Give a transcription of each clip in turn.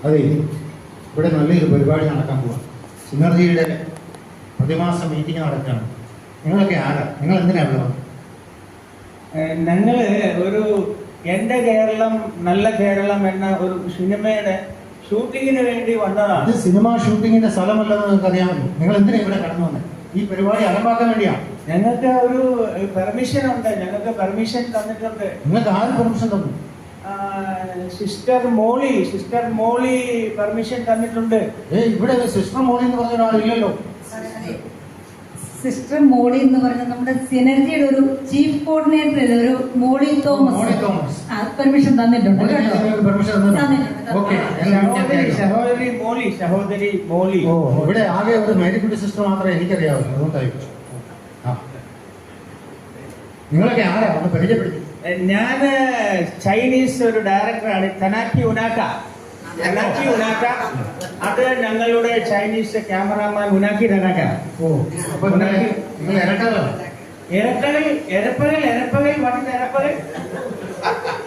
അതെ, ഇവിടെ നല്ലൊരു പരിപാടി നടക്കാൻ പോവാം. സിനർജിയുടെ പ്രതിമാസ മീറ്റിംഗ് നടക്കുകയാണ്. നിങ്ങളൊക്കെ ആരാ? നിങ്ങൾ എന്തിനാണ് ഇവിടെ വന്നത്? ഞങ്ങള് ഒരു എന്റെ കേരളം നല്ല കേരളം എന്ന ഒരു സിനിമയുടെ ഷൂട്ടിങ്ങിന് വേണ്ടി വന്നതാണ്. ഇത് സിനിമ ഷൂട്ടിങ്ങിന്റെ സ്ഥലമല്ലെന്ന് നിങ്ങൾക്ക് അറിയാമല്ലോ. നിങ്ങൾ എന്തിനാ ഇവിടെ കടന്നു വന്നത്? ഈ പരിപാടി അലമ്പാക്കാൻ വേണ്ടിയാണ്. ഞങ്ങൾക്ക് ഒരു പെർമിഷൻ ഉണ്ട്, ഞങ്ങൾക്ക് പെർമിഷൻ തന്നിട്ടുണ്ട്. നിങ്ങൾക്ക് ആര് പെർമിഷൻ തന്നു? സിസ്റ്റർ മോളി പെർമിഷൻ തന്നിട്ടുണ്ട്. ഇവിടെ സിസ്റ്റർ മോളി എന്ന് പറഞ്ഞ ഒരാളില്ലല്ലോ. സിസ്റ്റർ മോളി എന്ന് പറഞ്ഞ നമ്മുടെ സിനർജിയുടെ ഒരു ചീഫ് കോർഡിനേറ്റർ ഒരു മോളി തോമസ് പെർമിഷൻ തന്നിട്ടുണ്ട്. സഹോദരി മോളി. ഇവിടെ ആകെ ഒരു മേരിക്കുട്ടി സിസ്റ്റർ മാത്രമേ എനിക്കറിയാവൂ. അതുകൊണ്ടായിരിക്കും. നിങ്ങളൊക്കെ ആരാ ഒന്ന് പരിചയപ്പെടുത്തി? ഞാൻ ചൈനീസ് ഒരു ഡയറക്ടറാണ്, തനാക്കി ഉനാക്ക. അത് ഞങ്ങളുടെ ചൈനീസ് ക്യാമറാമാൻ ഉനാക്കി തനാക്ക.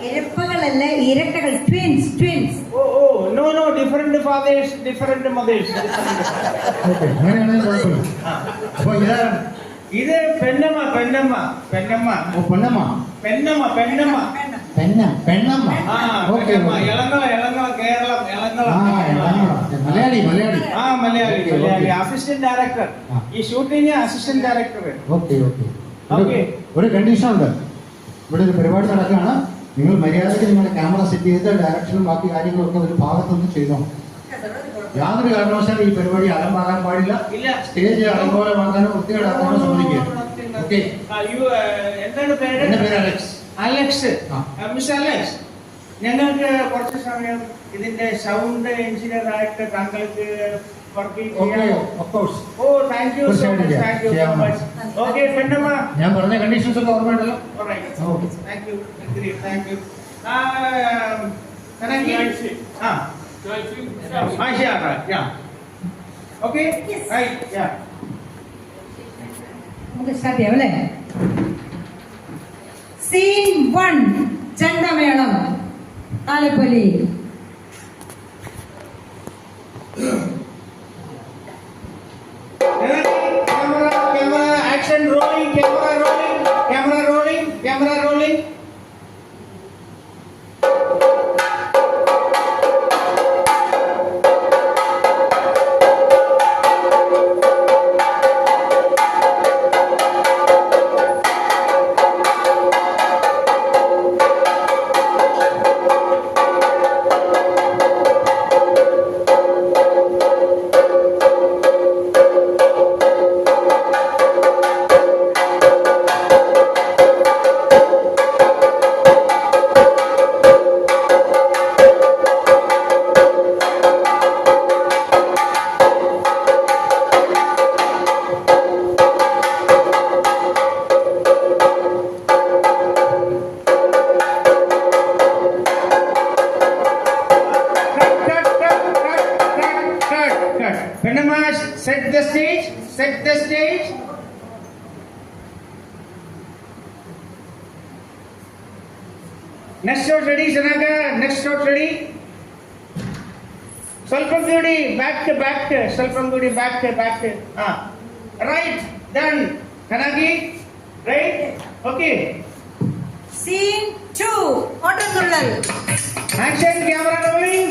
ഇരപ്പകളല്ല, ഇരട്ടകൾ, twins. No different fathers, different mothers. ഇത് പെണ്ണമ്മ. Malayali assistant director. ഈ ഷൂട്ടിംഗ് അസിസ്റ്റന്റ് ഡയറക്ടർ. ഒരു കണ്ടീഷൻ ഉണ്ട്. ഇവിടെ ഒരു പരിപാടി നടക്കുകയാണ്. നിങ്ങൾ മര്യാദയ്ക്ക് നിങ്ങളുടെ ക്യാമറ സെറ്റ് ചെയ്ത് ഡയറക്ഷനും ബാക്കി കാര്യങ്ങളൊക്കെ ഒരു ഭാഗത്തൊന്നും ചെയ്തോ. യാതൊരു കാരണവശാലും ഈ പരിപാടി അലമ്പാകാൻ പാടില്ല. സ്റ്റേജ് അലങ്കോലമാക്കാനോ വൃത്തികേടാക്കാനോ സമ്മതിക്കുക. എന്താണ് പേര്? എന്റെ പേര് അലക്സ്. മിസ്റ്റർ അലക്സ്, ഞങ്ങൾക്ക് കുറച്ച് സമയം ഇതിന്റെ സൗണ്ട് എഞ്ചിനീയർ ആയിട്ട് താങ്കൾക്ക് ഞാൻ പറഞ്ഞ കണ്ടീഷൻസ് ഒക്കെ ഓർമ്മയുണ്ടല്ലോ. നമുക്ക് സ്റ്റാർട്ട് ചെയ്യാം അല്ലേ? Scene 1, ചെണ്ടമേളം, Thalappoli. Action rolling, camera rolling. Set the stage. Next shot ready, Sanaka. Next shot ready. Salpangudi, back. Salpangudi, back. Right, done. Kanagi, right? Okay. Scene 2, Ottakullal. Action, camera rolling.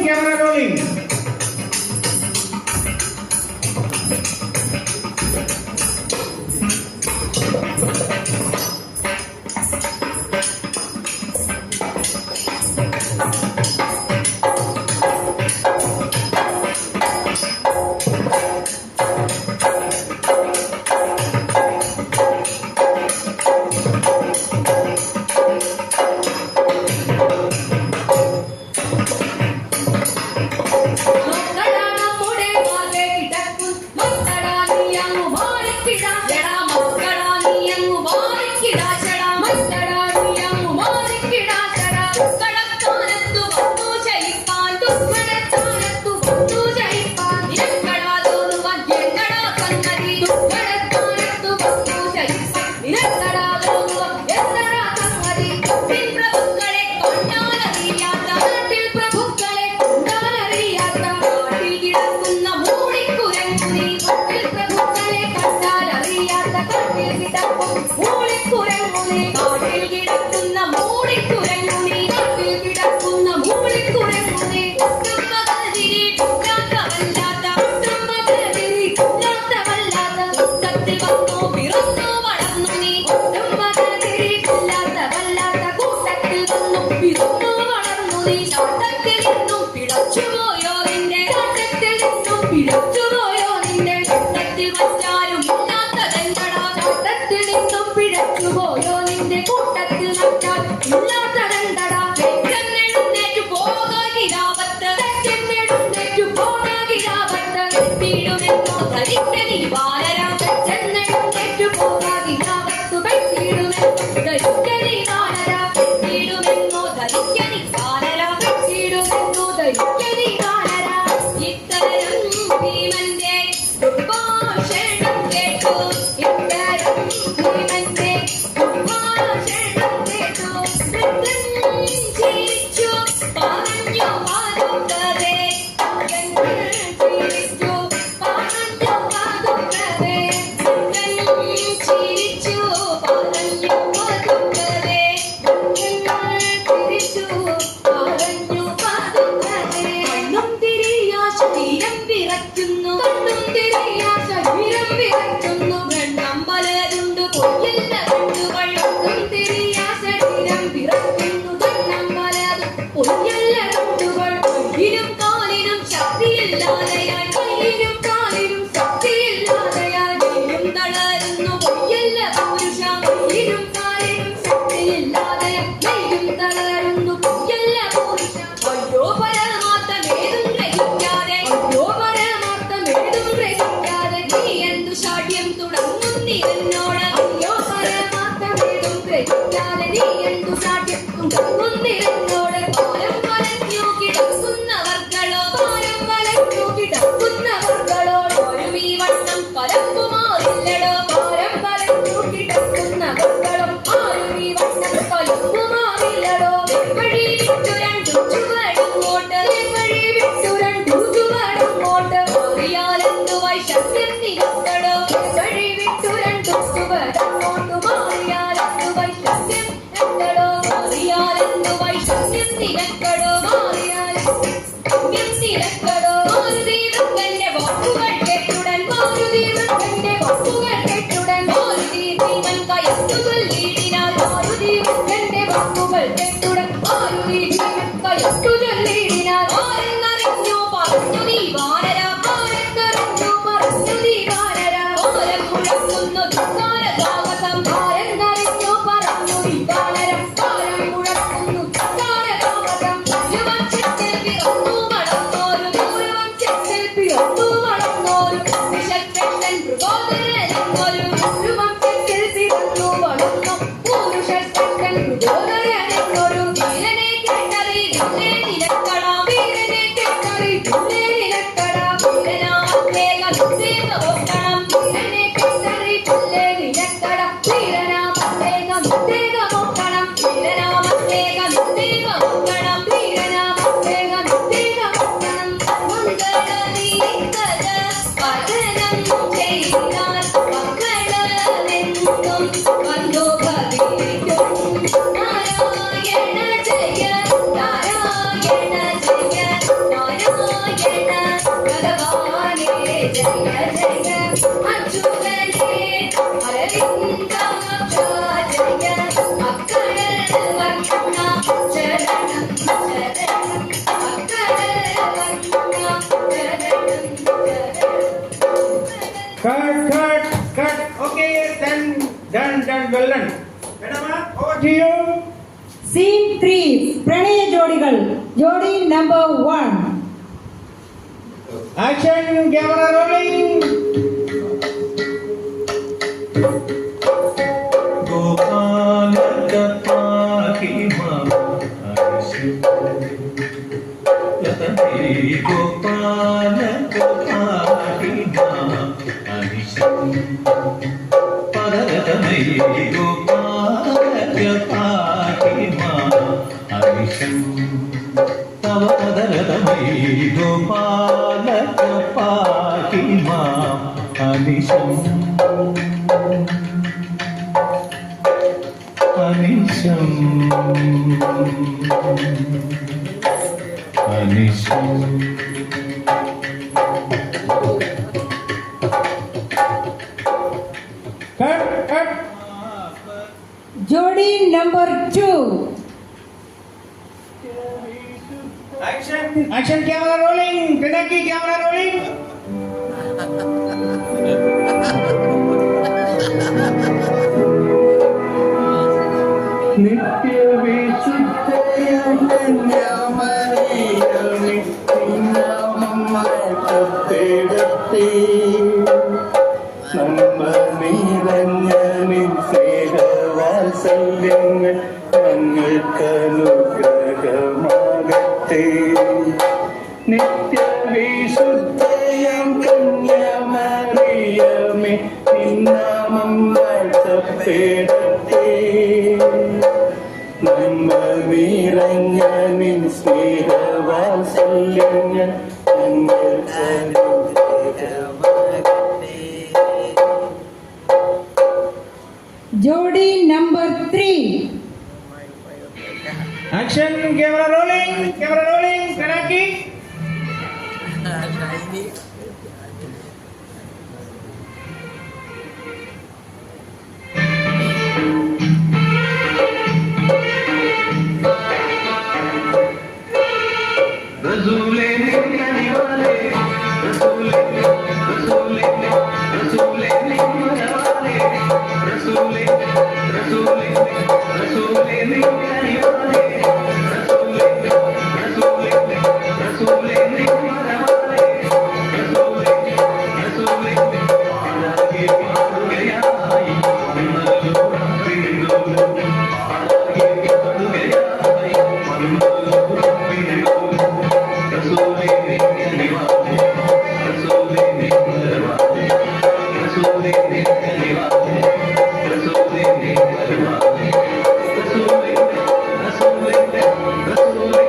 വന്നു പിറന്നു വളർന്നു നീ ഒട്ടും വകതിരിവില്ലാത്ത വല്ലാത്ത കൂട്ടത്തിൽ വന്നു പിറന്നു വളർന്നു നീ ചാട്ടത്തിൽ നിന്നും പിഴച്ചുപോയോ നിന്റെ ചാട്ടത്തിൽ നിന്നും പിഴച്ചുപോയോ നിന്റെ കൂട്ടത്തിൽ വച്ചാലും ഇല്ലാത്തതെന്തടാ ചാട്ടത്തിൽ നിന്നും പിഴച്ചുപോയോ നിന്റെ കൂട്ടത്തിൽ വച്ചാൽ ഇല്ലാത്തതെന്തടാ എഴുന്നേറ്റു പോകാകിരാവത്ത് എഴുന്നേറ്റു പോകാകിരാവത്ത് കെട്ടിയിടുമെന്നോ ധരിക്കനി വാലര എഴുന്നേറ്റു പോകാകിരാവത്തു കെട്ടിയിടുമെന്നോ ധരിക്കനി വാലര കെട്ടിയിടുമെന്നോ ധരിക്കനി വാലര കെട്ടിയിടുമെന്നോ ധരിക്കനി വാലര ഇത്തരം ഭീമന്റെ ദുർഭാഷണം കേട്ടു ഇത്തരം ഭീമന്റെ ദുർഭാഷണം കേട്ടു വൃദ്ധൻ ചിരിച്ചു പറഞ്ഞു വാതുക്കവേ ചിരിച്ചു പറഞ്ഞു വാതുക്കവേ വൃദ്ധൻ ചിരിച്ചു പറഞ്ഞു വാതുക്കവേ ചിരിച്ചു പറഞ്ഞു വാതുക്കവേ കണ്ണും തിരിയാ ശരീരം വിറയ്ക്കുന്നു കണ്ണും തിരിയാ ശരീരം വിറയ്ക്കുന്നു വെണ്ണം പലതുണ്ട് പൊയ്യില്ല കണ്ണുകൾ കണ്ണും തിരിയാ ശരീരം വിറയ്ക്കുന്നു വെണ്ണം പലതും പൊയ്യില്ല കണ്ണുകൾ കയ്യിലും കാലിനും ശക്തിയില്ലാതെയായി കയ്യിലും കാലിനും ശക്തിയില്ലാതെയായി നെയ്യും തളരുന്നു പൊയ്യില്ല പൗരുഷ കയ്യിലും കാലിനും ശക്തിയില്ലാതെയായി നെയ്യും തളരുന്നു പൊയ്യില്ല പൗരുഷ അയ്യോ പരമാർത്ഥമേതും ഗ്രഹിക്കാതെ അയ്യോ പരമാർത്ഥമേതും ഗ്രഹിക്കാതെ നീ എന്തു ശാഠ്യം തുടങ്ങുന്നി എന്നോട് അയ്യോ പരമാർത്ഥമേതും ഗ്രഹിക്കാതെ നീ എന്തു ശാഠ്യം തുടങ്ങുന്നി എന്നോട് പാരം വലഞ്ഞു കിടക്കുന്നവർകളോ പാരം വലഞ്ഞു കിടക്കുന്നവർകളോ ഒരു ഈ വണ്ണം കലപ്പുമാറില്ലടോ പാരം വലഞ്ഞു കിടക്കുന്നവർകളും ആരും ഈ വണ്ണം കലപ്പുമാറില്ലടോ വഴി വിട്ടു രണ്ടു ചുവടങ്ങോട്ട് വഴി വിട്ടു രണ്ടു ചുവടങ്ങോട്ട് മാറിയാലെന്തു വൈശക്യം നിരത്തടോ വഴി വിട്ടു രണ്ടു ചുവടങ്ങോട്ട് മാറിയാലെന്തു വൈശക്യം നിരത്തടോ മാറിയാലെന്തു വൈശക്യം നിരക്കടോ മാറിയാലെന്തും നിരക്കടോ മാരുതീവന്റെ വാക്കുകൾ കേട്ടുടൻ മാരുതീവന്റെ വാക്കുകൾ കേട്ടുടൻ മാരുതി ഭീമൻ കയത്തു ചൊല്ലിയിടിനാൽ മാരുതീവന്റെ വാക്കുകൾ കേട്ടുടൻ മാരുതി ഭീമൻ കയത്തു ചൊല്ലിയിടിനാൽ ആരെന്നറിഞ്ഞു പറഞ്ഞു നീ വാനര ആരെന്നറിഞ്ഞു പറഞ്ഞു നീ വാനര ഓരം മുഴക്കുന്നു ധിക്കാര താമസം ആരെന്നറിഞ്ഞു പറഞ്ഞു നീ വാനര ഓരം മുഴക്കുന്നു ധിക്കാര താമസം യുവംശത്തിൽ പിറന്നു വളർന്നോരു യുവംശത്തിൽ പിറന്നു വളർന്നോരു വിശക്കൻ മൃഗോദരനെന്നൊരു യുവംശത്തിൽ പിറന്നു വളർന്നു പുരുഷക്കൻ മൃഗോദരനെന്നൊരു വീരനെ കേട്ടറി വില്ലേ നിലക്കടാ വീരനെ കേട്ടറി വില്ലേ നിലക്കടാ വീരനാമത്തേകം ഓക്കണം വീരനെ കേട്ടറി വില്ലേ നിലക്കട വീരനാമത്തേകം ഓക്കണം വീരനാമത്തേകം ഓക്കണം വീരനാമത്തേകം ഓക്കണം മംഗളനീകര പഠനം ചെയ്താൽ മംഗളമെന്നും വന്നു ഭവിക്കും നാരായണ ജയ നാരായണ ജയ നാരായണ ഭഗവാനേ ജയ ജയ അച്യുതനേ അരവിന്ദാക്ഷ ജയ അക്കര വർണ്ണ ശരണം ശരണം അക്കര വർണ്ണ ശരണം Cut. Okay, done. Well done. Madam, over to you. Scene 3 പ്രണയ ജോഡികൾ ജോഡി number 1 Action, camera rolling. Cut. ജോഡി number 2. Action camera rolling. Kanaki camera rolling. വാത്സല്യങ്ങൾ ഞങ്ങൾക്കനുഗ്രഹമാകട്ടെ. നിത്യവിശുദ്ധയാം കന്യാമറിയമേ നിന്നാമം വാഴ്ത്തപ്പെടട്ടെ. നന്മ നിറഞ്ഞ നിൻ സ്നേഹവാത്സല്യങ്ങൾ ഞങ്ങൾക്കനുഗ്രഹമാകട്ടെ. ജോഡി number 3. Action camera rolling. Kanaki. रसूले निकलवाले रसूले रसूले रसूले निकलवाले रसूले रसूले रसूले निकलवाले रसूले रसूले रसूले निकलवाले रसूले रसूले आगे बढ़ गया मनलो पिंडो आगे बढ़ गया मनलो पिंडो रसूले निकलवाले रसूले निकलवाले रसूले निकलवाले रसूले निकलवाले रसूले रसूले रसूले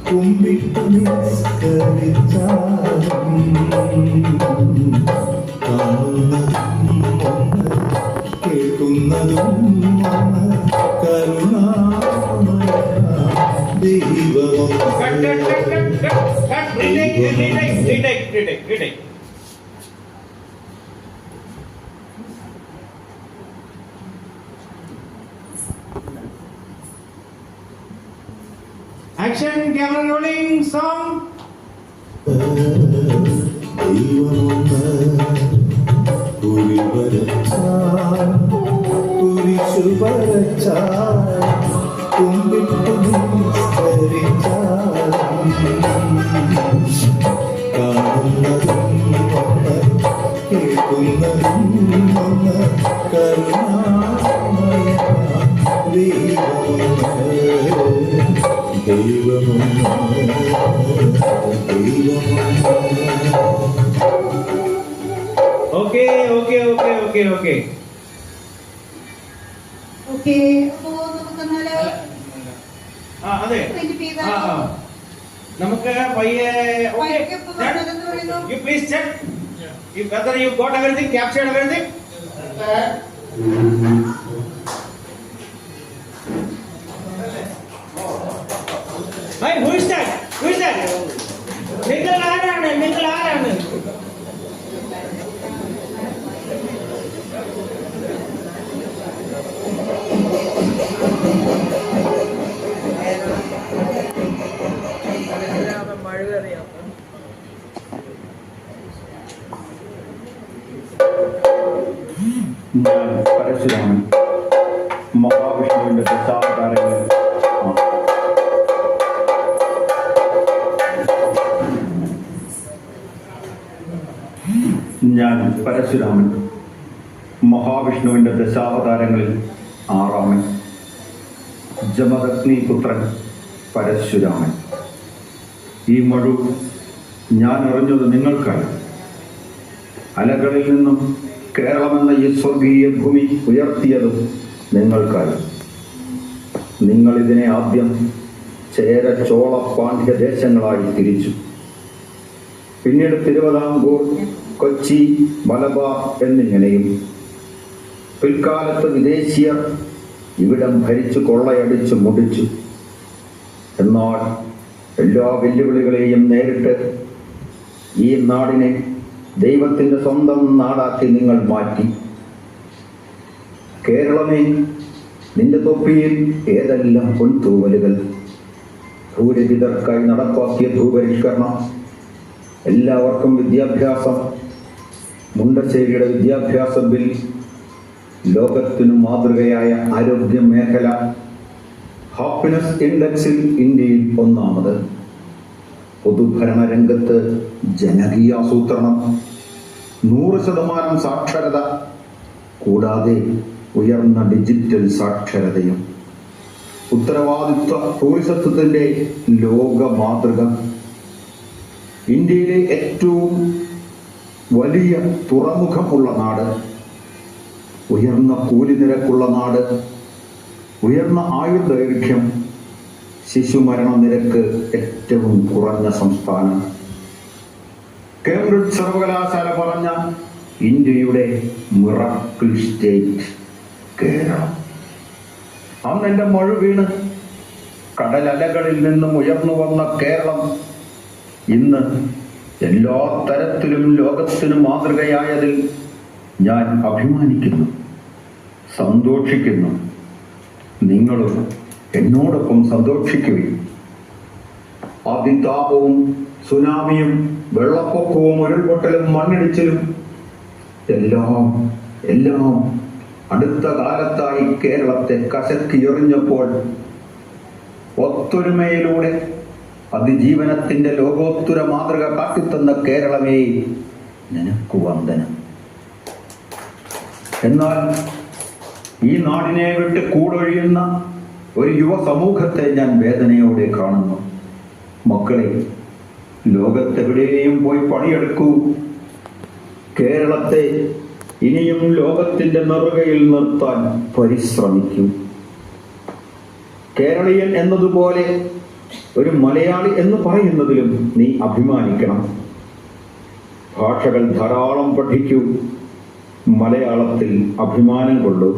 കുമ്പിട്ടു കേൾക്കുന്നതും കരുണാമയ ദൈവം. Retake. Action camera rolling. Song. ദൈവമൊന്ന് കുരിവരച്ചാൽ കുരിശു വരച്ചാൽ കുമ്പിട്ടു നിസ്കരിച്ചാൽ കാണുന്നതും ഒന്ന് കേൾക്കുന്നതും ഒന്ന് കരുണാമയ ദൈവമൊന്ന് ദൈവമൊന്ന് Okay. ഓക്കെ അപ്പോ നമുക്കെന്നാല് അതെ പ്രിന്റ് ചെയ്താലോ? നമുക്ക് പയ്യെ പയ്യെ ഇപ്പോ വേണ്ടതെന്ന് പറയുന്നു. You please check whether you got everything, captured everything. Hey, who is that? നിങ്ങൾ ആരാണ്? മഴ അറിയാം ഞാൻ പരശുരാമൻ മഹാവിഷ്ണുവിന്റെ ദശാവതാരങ്ങളിൽ ഞാൻ പരശുരാമൻ മഹാവിഷ്ണുവിന്റെ ദശാവതാരങ്ങളിൽ ആറാമൻ ജമദഗ്നി പുത്രൻ പരശുരാമൻ. ഈ മഴു ഞാൻ അറിഞ്ഞത് നിങ്ങൾക്കായി. അലകളിൽ നിന്നും കേരളമെന്ന ഈ സ്വർഗീയ ഭൂമി ഉയർത്തിയതും നിങ്ങൾക്കായി. നിങ്ങളിതിനെ ആദ്യം ചേര ചോള പാണ്ഡ്യ ദേശങ്ങളായി തിരിച്ചു. പിന്നീട് തിരുവിതാംകൂർ, കൊച്ചി, മലബാർ എന്നിങ്ങനെയും. പിൽക്കാലത്ത് വിദേശീയർ ഇവിടം ഭരിച്ചു കൊള്ളയടിച്ചു മുടിച്ചു. എന്നാൽ എല്ലാ വെല്ലുവിളികളെയും നേരിട്ട് ഈ നാടിനെ ദൈവത്തിൻ്റെ സ്വന്തം നാടാക്കി നിങ്ങൾ മാറ്റി. കേരളമേ, നിന്റെ തൊപ്പിയിൽ ഏതെല്ലാം പൊൻതൂവലുകൾ! ഭൂരഹിതർക്കായി നടപ്പാക്കിയ ഭൂപരിഷ്കരണം, എല്ലാവർക്കും വിദ്യാഭ്യാസം, മുണ്ടശ്ശേരിയുടെ വിദ്യാഭ്യാസ ബിൽ, ലോകത്തിനു മാതൃകയായ ആരോഗ്യ മേഖല, ഹാപ്പിനെസ് ഇൻഡെക്സിൽ ഇന്ത്യയിൽ ഒന്നാമത്, പൊതുഭരണ രംഗത്ത് ജനകീയാസൂത്രണം, 100% സാക്ഷരത, കൂടാതെ ഉയർന്ന ഡിജിറ്റൽ സാക്ഷരതയും, ഉത്തരവാദിത്വ ടൂറിസത്തിന്റെ ലോക മാതൃക, ഇന്ത്യയിലെ ഏറ്റവും വലിയ തുറമുഖമുള്ള നാട്, ഉയർന്ന കൂലി നിരക്കുള്ള നാട്, ഉയർന്ന ആയുർദൈർഘ്യം, ശിശുമരണ നിരക്ക് ഏറ്റവും കുറഞ്ഞ സംസ്ഥാനം. കേംബ്രിഡ്ജ് സർവകലാശാല പറഞ്ഞ ഇന്ത്യയുടെ മിറക്കിൾ സ്റ്റേറ്റ് കേരളം. അന്ന് എൻ്റെ മഴ വീണ് കടലലകളിൽ നിന്നും ഉയർന്നു വന്ന കേരളം ഇന്ന് എല്ലാ തരത്തിലും ലോകത്തിനും മാതൃകയായതിൽ ഞാൻ അഭിമാനിക്കുന്നു, സന്തോഷിക്കുന്നു. നിങ്ങളും എന്നോടൊപ്പം സന്തോഷിക്കുകയും. അതിതാപവും സുനാമിയും വെള്ളപ്പൊക്കവും ഉരുൾപൊട്ടലും മണ്ണിടിച്ചിലും എല്ലാം അടുത്ത കാലത്തായി കേരളത്തെ കശക്കിയെറിഞ്ഞപ്പോൾ ഒത്തൊരുമയിലൂടെ അതിജീവനത്തിന്റെ ലോകോത്തര മാതൃക കാട്ടിത്തന്ന കേരളമേ, നിനക്ക് വന്ദനം. എന്നാൽ ഈ നാടിനെ വിട്ട് കൂടൊഴിയുന്ന ഒരു യുവ സമൂഹത്തെ ഞാൻ വേദനയോടെ കാണുന്നു. മക്കളെ, ലോകത്തെവിടെയും പോയി പണിയെടുക്കൂ. കേരളത്തെ ഇനിയും ലോകത്തിന്റെ നെറുകയിൽ നിർത്താൻ പരിശ്രമിക്കൂ. കേരളീയൻ എന്നതുപോലെ ഒരു മലയാളി എന്ന് പറയുന്നതിലും നീ അഭിമാനിക്കണം. ഭാഷകൾ ധാരാളം പഠിക്കൂ. മലയാളത്തിൽ അഭിമാനം കൊള്ളൂ.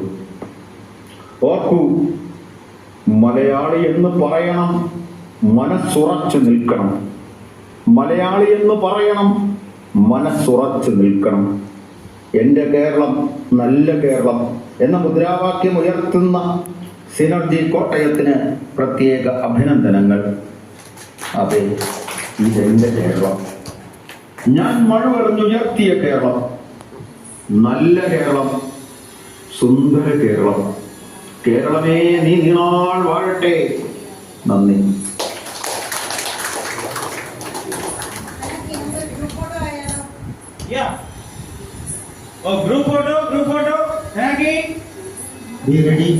ഓർക്കൂ, മലയാളി എന്ന് പറയണം, മനസ്സുറച്ചു നിൽക്കണം. മലയാളി എന്ന് പറയണം, മനസ്സുറച്ചു നിൽക്കണം. എൻ്റെ കേരളം നല്ല കേരളം എന്ന മുദ്രാവാക്യം ഉയർത്തുന്ന സിനർജി കോട്ടയത്തിന് പ്രത്യേക അഭിനന്ദനങ്ങൾ. അതെ, ഇതെന്റെ കേരളം. ഞാൻ മഴവെറിഞ്ഞുയർത്തിയ കേരളം, നല്ല കേരളം, സുന്ദര കേരളം. കേരളമേ, നീ നീണാൾ വാഴട്ടെ. നന്ദി. Group photo. Ready? Be ready.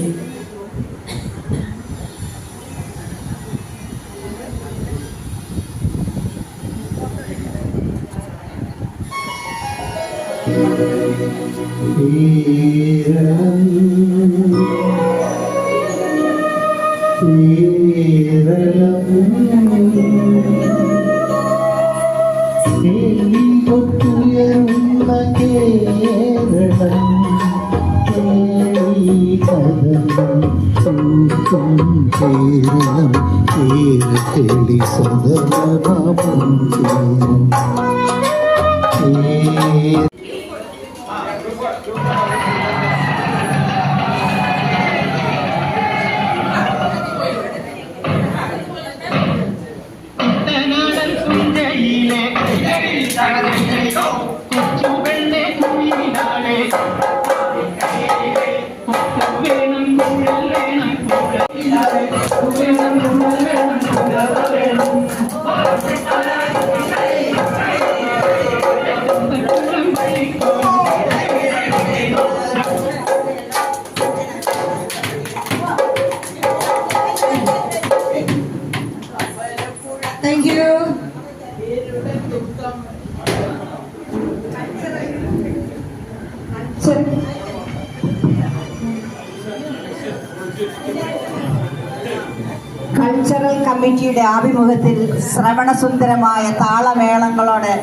Cultural കമ്മിറ്റിയുടെ ആഭിമുഖ്യത്തിൽ ശ്രവണസുന്ദരമായ താളമേളങ്ങളോടെ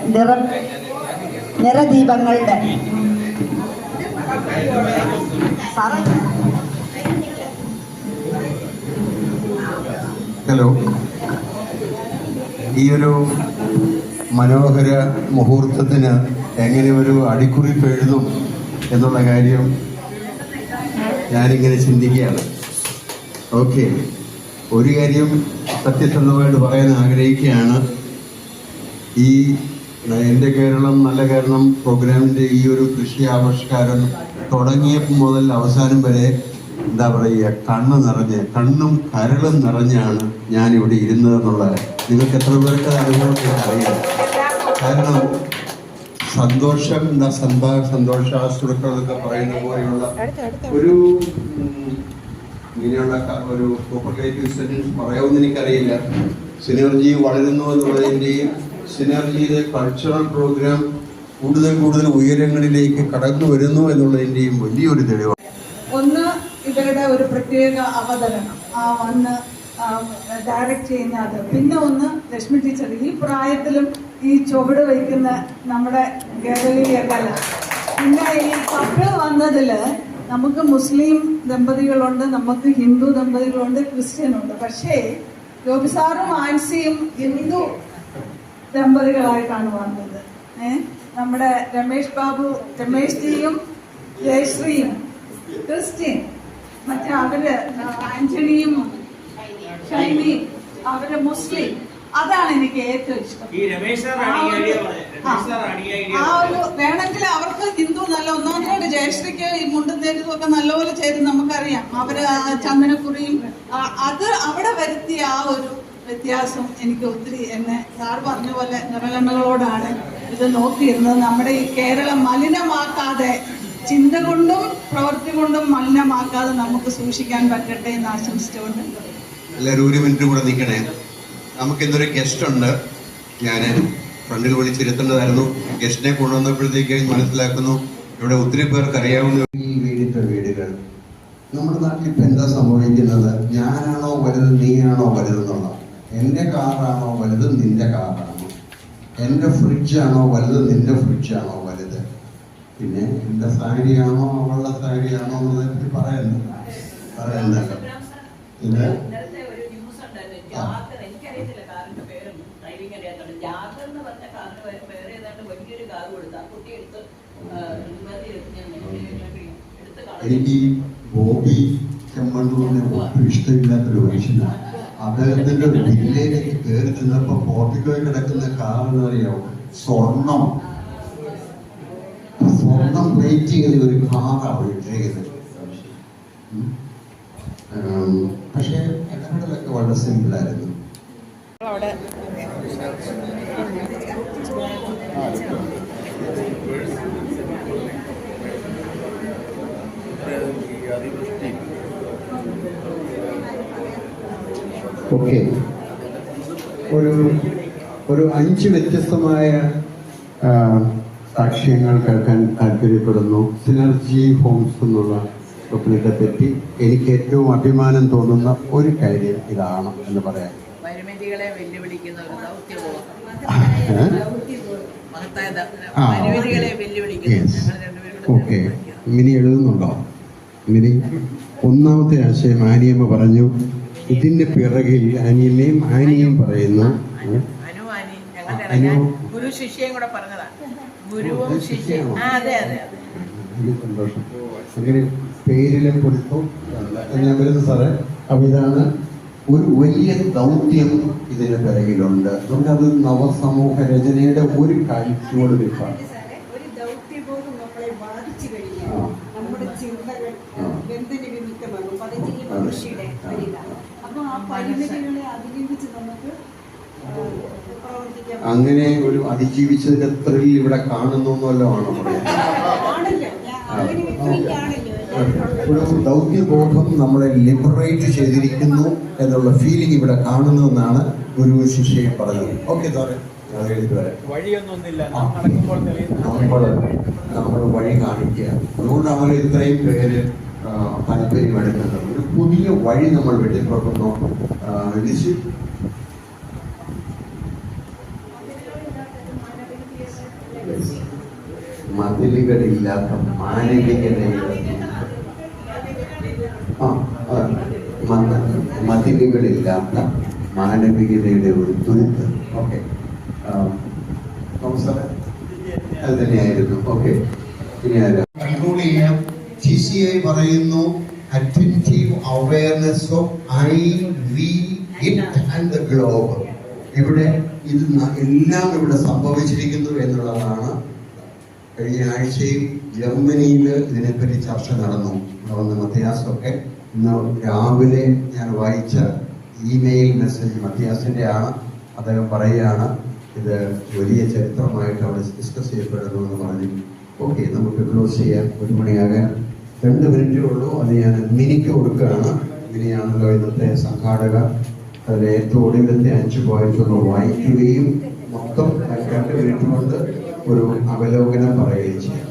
നിറദീപങ്ങളുടെ ഹലോ, ഈ ഒരു മനോഹര മുഹൂർത്തത്തിന് എങ്ങനെ ഒരു അടിക്കുറിപ്പ് എഴുതും എന്നുള്ള കാര്യം ഞാനിങ്ങനെ ചിന്തിക്കുകയാണ്. ഓക്കെ, ഒരു കാര്യം സത്യസന്ധമായിട്ട് പറയാൻ ആഗ്രഹിക്കുകയാണ്. ഈ എൻ്റെ കേരളം നല്ല കേരളം പ്രോഗ്രാമിൻ്റെ ഈ ഒരു കൃഷി ആവിഷ്കാരം തുടങ്ങിയപ്പോൾ മുതൽ അവസാനം വരെ എന്താ പറയുക, കണ്ണും കരളും നിറഞ്ഞാണ് ഞാനിവിടെ ഇരുന്നതെന്നുള്ളത് നിങ്ങൾക്ക് എത്ര പേർക്ക് അനുഭവം അറിയാം. കാരണം സന്തോഷം സന്തോഷാശ്രുക്കൾ എന്നൊക്കെ പറയുന്ന പോലെയുള്ള ഒരു ഇങ്ങനെയുള്ള ഒരു സൂപ്പർലേറ്റീവ് സെന്റൻസ് പറയാമെന്ന് എനിക്കറിയില്ല. സിനർജി വളരുന്നു എന്നുള്ളതിൻ്റെയും സിനർജിയുടെ കൾച്ചറൽ പ്രോഗ്രാം കൂടുതൽ ഉയരങ്ങളിലേക്ക് കടന്നു വരുന്നു എന്നുള്ളതിൻ്റെയും വലിയൊരു തെളിവാണ്. ഒന്ന്, ഇവരുടെ ഒരു പ്രത്യേക അവതരണം, ആ വന്ന് ഡയറക്റ്റ് ചെയ്യുന്ന അത്. പിന്നെ ഒന്ന്, ലക്ഷ്മി ടീച്ചർ ഈ പ്രായത്തിലും ഈ ചുവട് വയ്ക്കുന്ന നമ്മുടെ കേരളീയ കല. പിന്നെ ഈ കപ്പിൾ വന്നതിൽ നമുക്ക് മുസ്ലിം ദമ്പതികളുണ്ട്, നമുക്ക് ഹിന്ദു ദമ്പതികളുണ്ട്, ക്രിസ്ത്യനുണ്ട്. പക്ഷേ ജോബിസാറും ആൻസിയും ഹിന്ദു ദമ്പതികളായിട്ടാണ് വന്നത്. നമ്മുടെ രമേഷ് ജിയും ജയശ്രീയും ക്രിസ്ത്യൻ, മറ്റേ അവര് ആന്റണിയും ഷൈനിയും അവര് മുസ്ലിം. അതാണ് എനിക്ക് ഏറ്റവും ഇഷ്ടം. ആ ഒരു വേണമെങ്കിൽ അവർക്ക് ഹിന്ദു നല്ല ഒന്നാമതോട് ജയശ്രീക്ക് ഈ മുണ്ടും തേരുതും ഒക്കെ നല്ലപോലെ ചെയ്ത് നമുക്കറിയാം. അവര് ചന്ദനക്കുറിയും അത് അവിടെ വരുത്തിയ ആ ഒരു വ്യത്യാസം എനിക്ക് ഒത്തിരി, എന്നെ സാർ പറഞ്ഞ പോലെ നിറകണ്ണുകളോടാണ് ഇത് നോക്കിയിരുന്നത്. നമ്മുടെ ഈ കേരളം മലിനമാക്കാതെ, ചിന്ത കൊണ്ടും പ്രവൃത്തി കൊണ്ടും മലിനമാക്കാതെ നമുക്ക് സൂക്ഷിക്കാൻ പറ്റട്ടെ എന്ന് ആശംസിച്ചുകൊണ്ട് എല്ലാവരും ഒരു മിനിറ്റ് കൂടെ നിൽക്കണേ. നമുക്കിന്നൊരു ഗസ്റ്റ് ഉണ്ട്. ഞാൻ ഫ്രണ്ടിൽ വിളിച്ചിരുത്തേണ്ടതായിരുന്നു. ഗസ്റ്റിനെ കൊണ്ടുവന്നപ്പോഴത്തേക്ക് മനസ്സിലാക്കുന്നു ഇവിടെ ഒത്തിരി പേർക്ക് അറിയാവുന്ന ഈ വീടിൻ്റെ വീടുകൾ നമ്മുടെ നാട്ടിൽ ഇപ്പം എന്താ സംഭവിക്കുന്നത്? ഞാനാണോ വലുത്, നീയാണോ വലുതെന്നുള്ളതാണ്. എൻ്റെ കാറാണോ വലുത്, നിന്റെ കാറാണോ? എൻ്റെ ഫ്രിഡ്ജാണോ വലുത്, നിന്റെ ഫ്രിഡ്ജാണോ വലുത്? പിന്നെ എൻ്റെ സാരിയാണോ അവളുടെ സാരിയാണോ എന്നതിനെപ്പറ്റി പറയുന്നല്ലോ. പിന്നെ എനിക്ക് ഈ ബോബി ചെമ്മണ്ണൂരിനെ ഒട്ടും ഇഷ്ടമില്ലാത്തൊരു മനുഷ്യനാണ്. അദ്ദേഹത്തിന്റെ വില്ലേജിലേക്ക് കയറി ചെന്നപ്പോ പോർട്ടിക്കോയിൽ കിടക്കുന്ന കാറെന്ന് അറിയാമോ? സ്വർണം വെയിറ്റ് ചെയ്ത് ഒരു കാറാണ് ഇട്ടേക്കുന്നത്. പക്ഷെ ഇടപെടലൊക്കെ വളരെ സിമ്പിളായിരുന്നു. ഓക്കെ, ഒരു 5 വ്യത്യസ്തമായ സാക്ഷ്യങ്ങൾ കേൾക്കാൻ താല്പര്യപ്പെടുന്നു. സിനർജി ഹോംസ് എന്നുള്ള സ്വപ്നത്തെ പറ്റി എനിക്ക് ഏറ്റവും അഭിമാനം തോന്നുന്ന ഒരു കാര്യം ഇതാണ് എന്ന് പറയാം. പരിമിതികളെ വെല്ലുവിളിക്കുന്ന ഒരു ദൗത്യബോധം. ഓക്കെ, മിനി എഴുതുന്നുണ്ടോ? മിനി ഒന്നാമത്തെ ആശയം ആനിയമ്മ പറഞ്ഞു. ഇതിന്റെ പിറകിൽ ആനിയും പറയുന്നു. ഗുരു ശിഷ്യയും കൂടെ പറഞ്ഞതാണ്. ഗുരുവും ശിഷ്യയും. സന്തോഷം. അങ്ങനെ പേരിലെ പൊരുത്തം ഞാൻ വരുന്നു സാറേ. അപ്പോൾ ഇതാണ് ഒരു വലിയ ദൗത്യം ഇതിന് പിറകിലുണ്ട്. നമുക്കത് നവസമൂഹ രചനയുടെ ഒരു കാഴ്ചയോട് വിഭാഗം. ഒരു ദൗത്യബോധം നമ്മളെ ബാധിച്ചു കഴിഞ്ഞാൽ നമ്മുടെ ചിന്തകൾ എന്തിന് വിമുക്തമാകും? പതഞ്ജലി മഹർഷിയുടെ വരിക. അപ്പൊ ആ പരിമിതികളെ അതിജീവിച്ച് നമുക്ക് പ്രവർത്തിക്കാം. അങ്ങനെ ഒരു അതിജീവിച്ചതിന്റെ ത്രിൽ ഇവിടെ കാണുന്നല്ലോ ആണോ ഒരു ദൗത്യബോധം നമ്മളെ ലിബറേറ്റ് ചെയ്തിരിക്കുന്നു എന്നുള്ള ഫീലിംഗ് ഇവിടെ കാണുന്നു എന്നാണ് ഗുരു ശിഷ്യയെ പറഞ്ഞത്. ഓക്കെ സാറേ. എഴുതി വരാം. വഴിയൊന്നുമില്ല, നടക്കുമ്പോൾ നമ്മൾ വഴി കാണിക്കുക. അതുകൊണ്ടാണ് ഇത്രയും പേര് താല്പര്യമെടുക്കുന്നത്. ഒരു പുതിയ വഴി നമ്മൾ വെട്ടിത്തുറക്കുന്നു. മതിലുകളില്ലാത്ത മാനവികതയുടെ മതിലുകളില്ലാത്ത മാനവികതയുടെ ഒരു തുരുത്ത്. ഓക്കെ, നമസ്കാരം. അത് തന്നെയായിരുന്നു. ഓക്കെ, ഇനി കൺട്രോൾ ചെയ്യാം. TCI പറയുന്നു attentive awareness of I, V, it and the globe. ഇവിടെ ഇത് എല്ലാം ഇവിടെ സംഭവിച്ചിരിക്കുന്നു എന്നുള്ളതാണ്. കഴിഞ്ഞ ആഴ്ചയിൽ ജർമ്മനിയിൽ ഇതിനെപ്പറ്റി ചർച്ച നടന്നു. വന്ന മത്തിയാസൊക്കെ ഇന്ന് രാവിലെ ഞാൻ വായിച്ച ഇമെയിൽ മെസ്സേജ് മത്തിയാസിൻ്റെ ആണ്. അദ്ദേഹം പറയുകയാണ് ഇത് വലിയ ചരിത്രമായിട്ട് അവിടെ ഡിസ്കസ് ചെയ്യപ്പെടുന്നു എന്ന് പറഞ്ഞു. ഓക്കെ, നമുക്ക് ക്ലോസ് ചെയ്യാൻ. 1 മണിയാകാൻ 2 മിനിറ്റേ ഉള്ളൂ. അത് ഞാൻ മിനിക്ക് കൊടുക്കുകയാണ്. മിനിയാണല്ലോ ഇന്നത്തെ സംഘാടക. അതിലെ ഏറ്റവും ഒടുവിലത്തെ 5 പോയിന്റ്സ് ഒന്ന് വായിക്കുകയും മൊത്തം 2 മിനിറ്റ് കൊണ്ട് ഒരു അവലോകനം പറയുകയും ചെയ്യാം.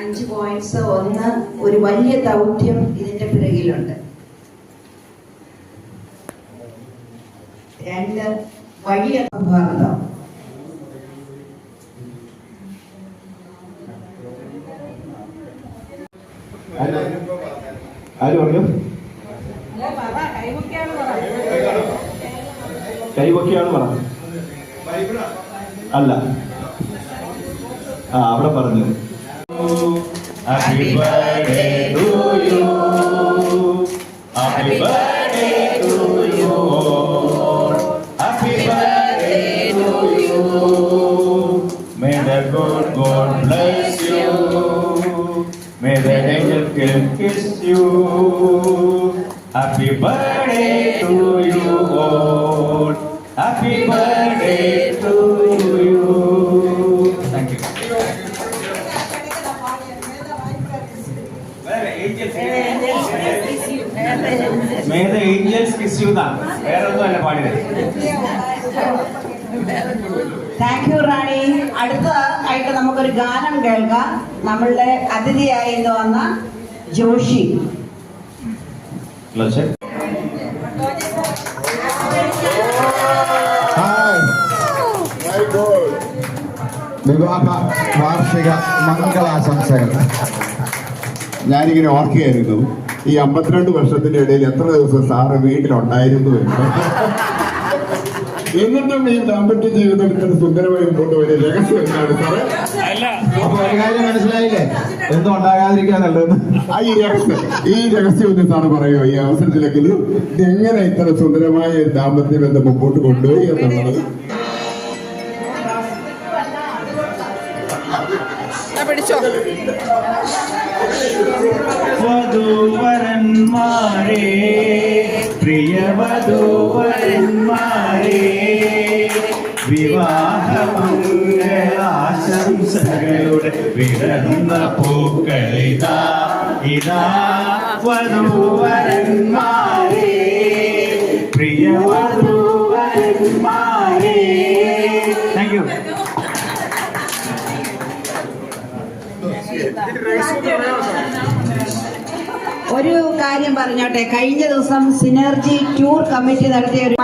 അഞ്ച് പോയിന്റ്സ്. ഒന്ന്, ഒരു വലിയ ദൗത്യം ഇതിന്റെ പിറകിലുണ്ട്. 2, വലിയ ഭാരതം. ആര് പറഞ്ഞു? കൈവക്കിയാണ് പറഞ്ഞു. അല്ല, അവിടെ പറഞ്ഞു. Happy birthday to you. Happy birthday to you. Happy birthday to you. May the good God bless you. May the angel kiss you. Happy birthday to you all. Happy birthday to you. Thank you. May the angels kiss you. വേറെ ഒന്നുമല്ല പാടിയത്. Thank you റാണി. അടുത്തതായിട്ട് നമുക്കൊരു ഗാനം കേൾക്കാം. നമ്മളുടെ അതിഥിയായി ഇന്ന് വന്ന ജോഷി. വിവാഹ വാർഷിക മംഗളാശംസകൾ. ഞാനിങ്ങനെ ഓർക്കുകയായിരുന്നു, ഈ 52 വർഷത്തിന്റെ ഇടയിൽ എത്ര ദിവസം സാറ് വീട്ടിലുണ്ടായിരുന്നു എന്ന്. എന്നിട്ടും ഈ ദാമ്പത്യ ജീവിതം ഇത്ര സുന്ദരമായി കൊണ്ടുപോയ രഹസ്യം എന്താണ് സാറേ? അപ്പൊ ഒരു കാര്യം മനസ്സിലായില്ലേ, എന്തോ ഉണ്ടാകാതിരിക്കാനുള്ളത്. ഈ രഹസ്യം ഒന്ന് സാറ് പറയുമോ ഈ അവസരത്തിലെങ്കിലും? ഇതെങ്ങനെ ഇത്ര സുന്ദരമായ ഒരു ദാമ്പത്യ ബന്ധം മുമ്പോട്ട് കൊണ്ടുപോയി എന്നുള്ളത്? പിടിച്ചോ. വധൂവരന്മാരെ, പ്രിയ വധൂവരന്മാരെ, വിവാഹമംഗളാശംസകളുടെ വിടർന്ന പൂക്കളിതാ ഇതാ. വധൂവരന്മാരെ, പ്രിയ വധൂവരന്മാരെ. Thank you. ഒരു കാര്യം പറഞ്ഞോട്ടെ, കഴിഞ്ഞ ദിവസം സിനർജി ടൂർ കമ്മിറ്റി നടത്തിയ ഒരു